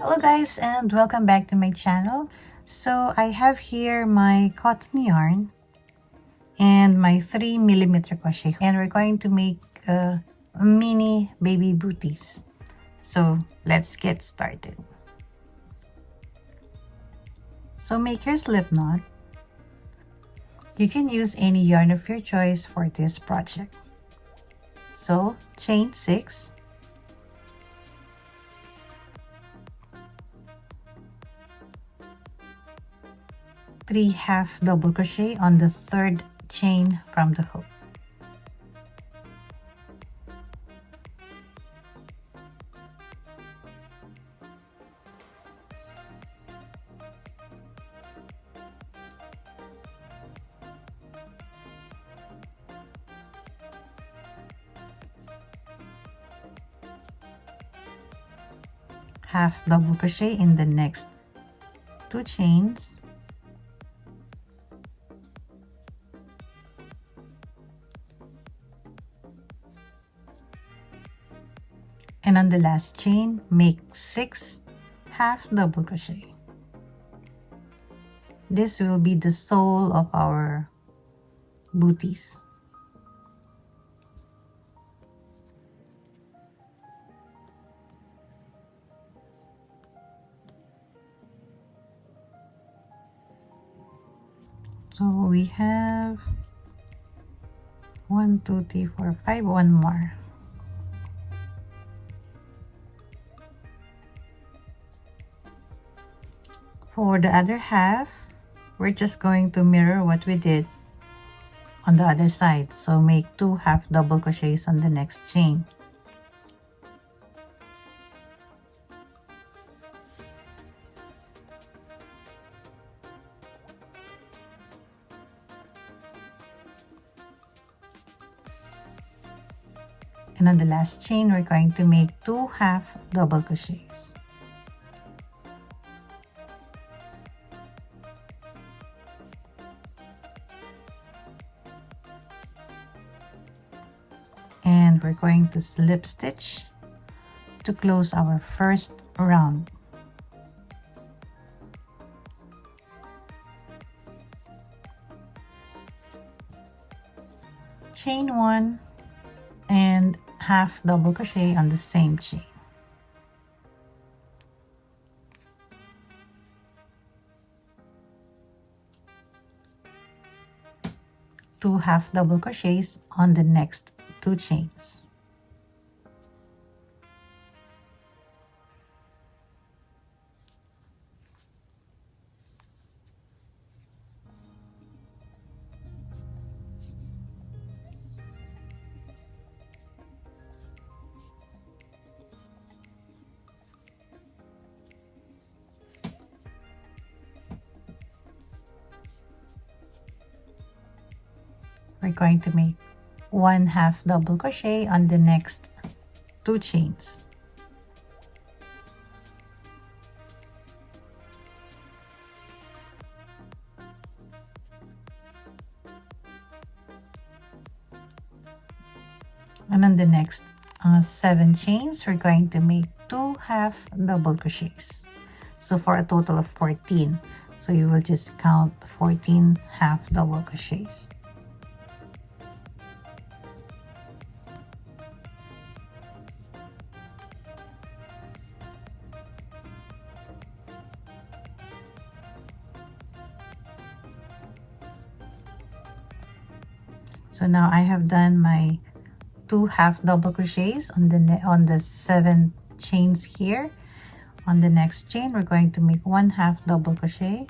Hello guys, and welcome back to my channel. So I have here my cotton yarn and my 3mm crochet, and we're going to make mini baby booties. So let's get started. So make your slip knot. You can use any yarn of your choice for this project. So chain 6, three half double crochet on the third chain from the hook. Half double crochet in the next 2 chains, and on the last chain make 6 half double crochet. This will be the sole of our booties. So we have 1 2 3 4 5, one more. For the other half, we're just going to mirror what we did on the other side. So make 2 half double crochets on the next chain. And on the last chain, we're going to make 2 half double crochets. And we're going to slip stitch to close our first round. Chain 1 and half double crochet on the same chain. Two half double crochets on the next 2 chains. We're going to make 1 half double crochet on the next 2 chains. And on the next 7 chains, we're going to make 2 half double crochets. So for a total of 14. So you will just count 14 half double crochets. So now I have done my 2 half double crochets on the 7 chains here. On the next chain, we're going to make 1 half double crochet.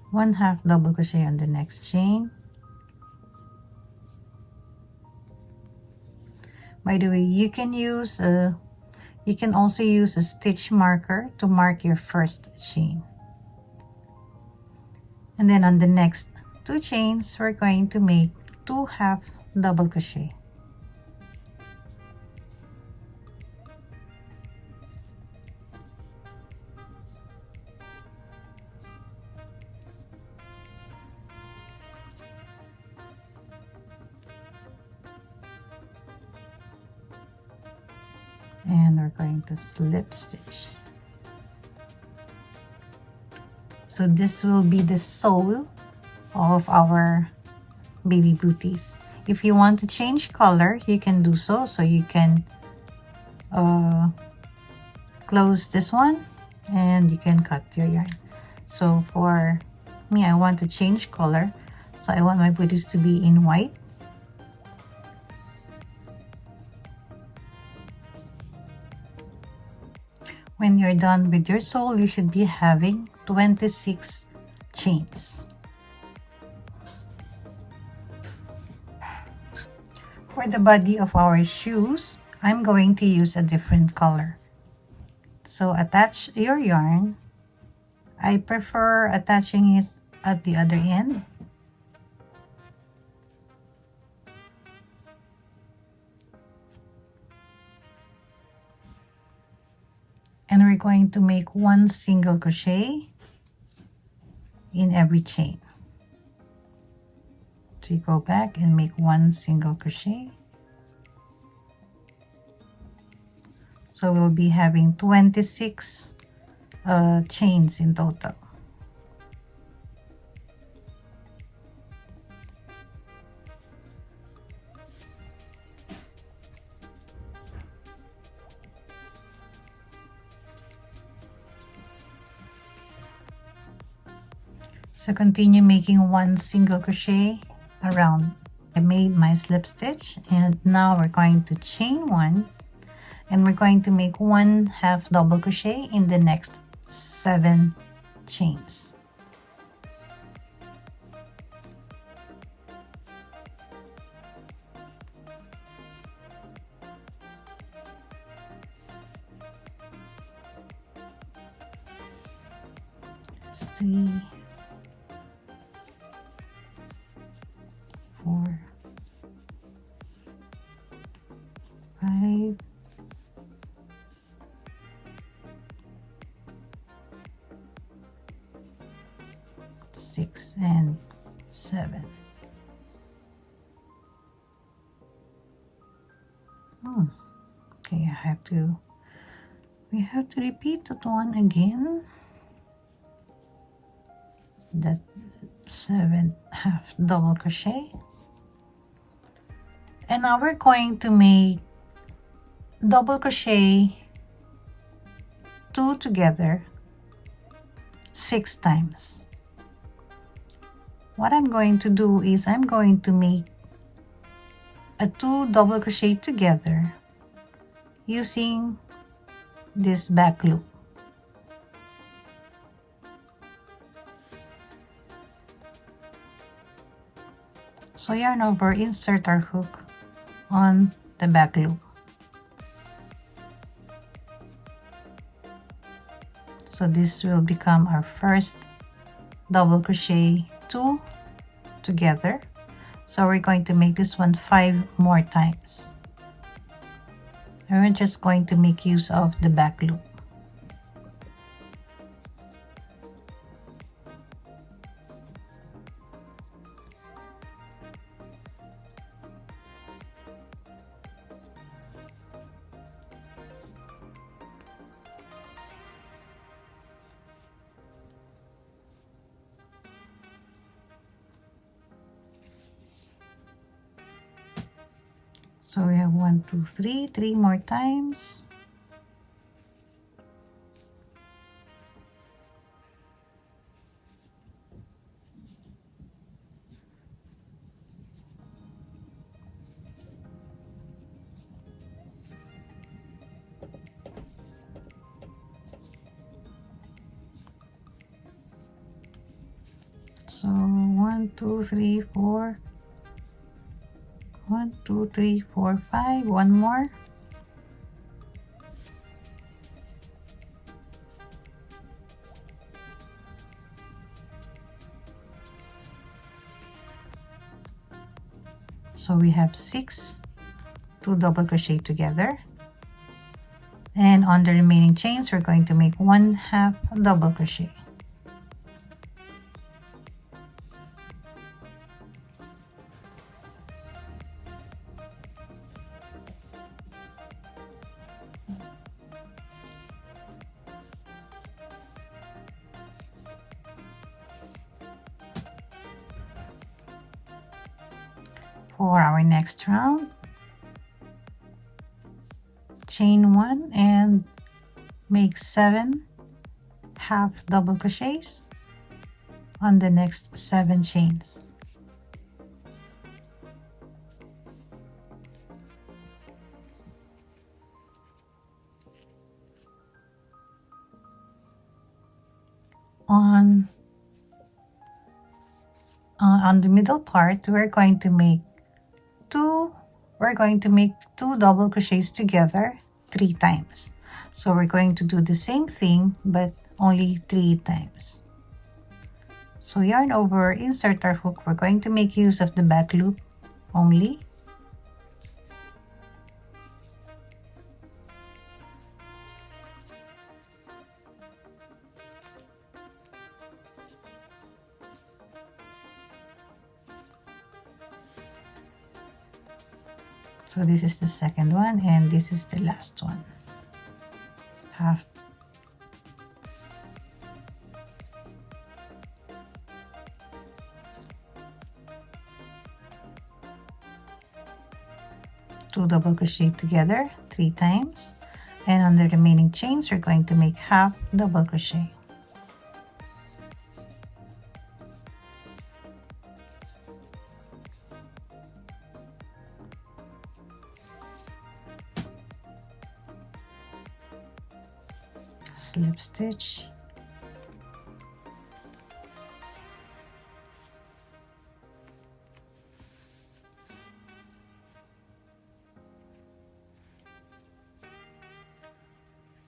One half double crochet on the next chain. By the way, you can also use a stitch marker to mark your first chain. And then on the next 2 chains, we're going to make 2 half double crochet. and we're going to slip stitch. So this will be the sole of our baby booties. If you want to change color, you can do so. So you can close this one and you can cut your yarn. So for me, I want to change color. So I want my booties to be in white. When you're done with your sole, you should be having 26 chains. For the body of our shoes, I'm going to use a different color. So attach your yarn. I prefer attaching it at the other end. And we're going to make one single crochet in every chain. So you go back and make one single crochet. So we'll be having 26 chains in total. So continue making one single crochet around. I made my slip stitch and now we're going to chain one and we're going to make one half double crochet in the next 7 chains. That's 3, 4, 5, 6 and 7. Okay, we have to repeat that one again. That 7 half double crochet. And now we're going to make double crochet 2 together 6 times. What I'm going to do is I'm going to make a 2 double crochet together using this back loop. So yarn over, insert our hook on the back loop. So this will become our first double crochet 2 together. So we're going to make this one 5 more times. And we're just going to make use of the back loop. So we have 1, 2, 3, 3 more times. So 1, 2, 3, 4. 1, 2, 3, 4, 5. One more. So we have 6 2 double crochet together. And on the remaining chains, we're going to make 1 half double crochet. For our next round, chain 1 and make 7 half double crochets on the next 7 chains. On the middle part, we're going to make two double crochets together 3 times. So we're going to do the same thing but only 3 times. So yarn over, insert our hook. We're going to make use of the back loop only. So this is the second one and this is the last one. Half. Two double crochet together 3 times, and on the remaining chains we're going to make half double crochet. Slip stitch,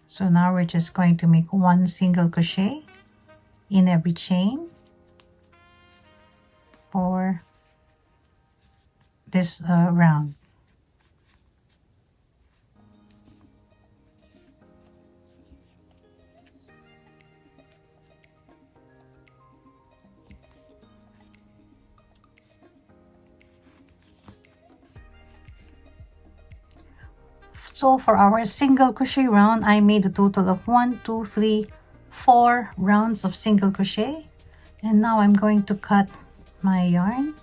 so now we're just going to make 1 single crochet in every chain for this round. So for our single crochet round, I made a total of 1, 2, 3, 4 rounds of single crochet. And now I'm going to cut my yarn.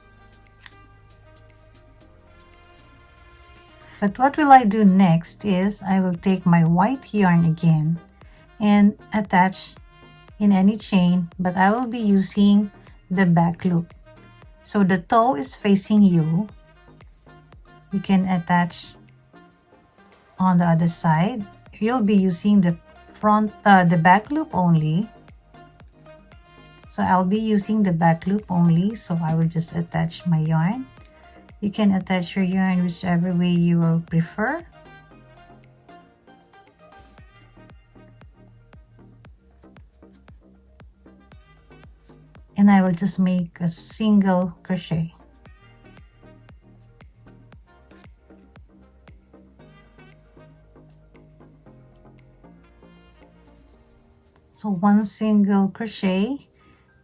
But what will I do next is I will take my white yarn again and attach in any chain, but I will be using the back loop. So the toe is facing you. You can attach on the other side. You'll be using the back loop only. So I'll be using the back loop only, so I will just attach my yarn. You can attach your yarn whichever way you will prefer. And I will just make a single crochet. So 1 single crochet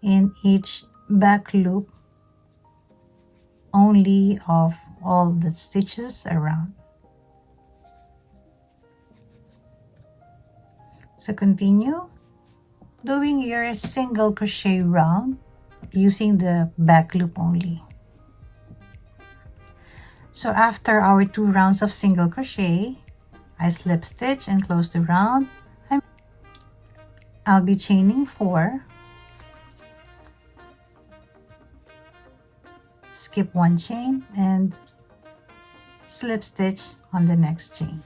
in each back loop only of all the stitches around. So continue doing your single crochet round using the back loop only. So after our 2 rounds of single crochet, I slip stitch and close the round. I'll be chaining 4, skip 1 chain and slip stitch on the next chain.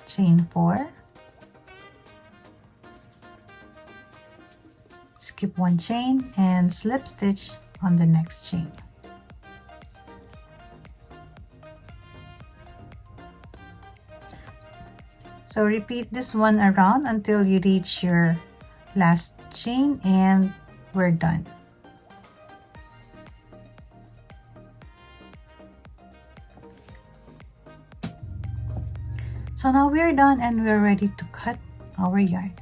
Chain 4, skip 1 chain and slip stitch on the next chain. So repeat this one around until you reach your last chain and we're done. So now we're done and we're ready to cut our yarn.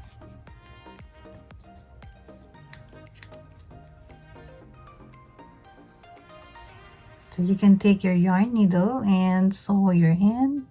So you can take your yarn needle and sew your end.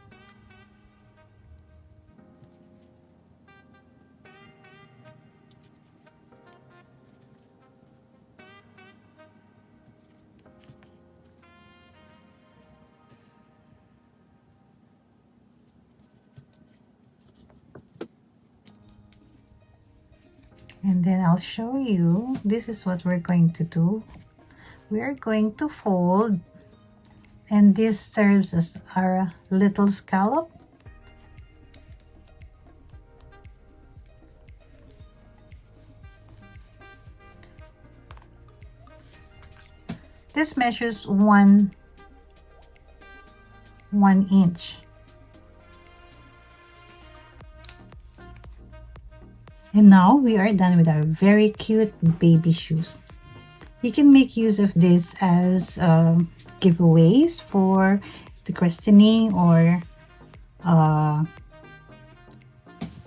And then I'll show you. This is what we're going to do. We're going to fold, and this serves as our little scallop. This measures one inch. And now we are done with our very cute baby shoes. You can make use of this as giveaways for the christening or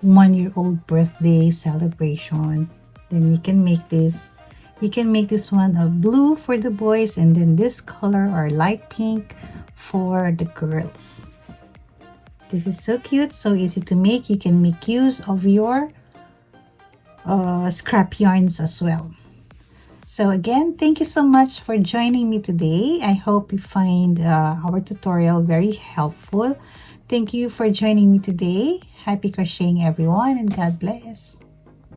1-year-old birthday celebration. Then you can make this. You can make this one a blue for the boys, and then this color or light pink for the girls. This is so cute, so easy to make. You can make use of your scrap yarns as well. So again, thank you so much for joining me today. I hope you find our tutorial very helpful. Thank you for joining me today. Happy crocheting, everyone, and God bless.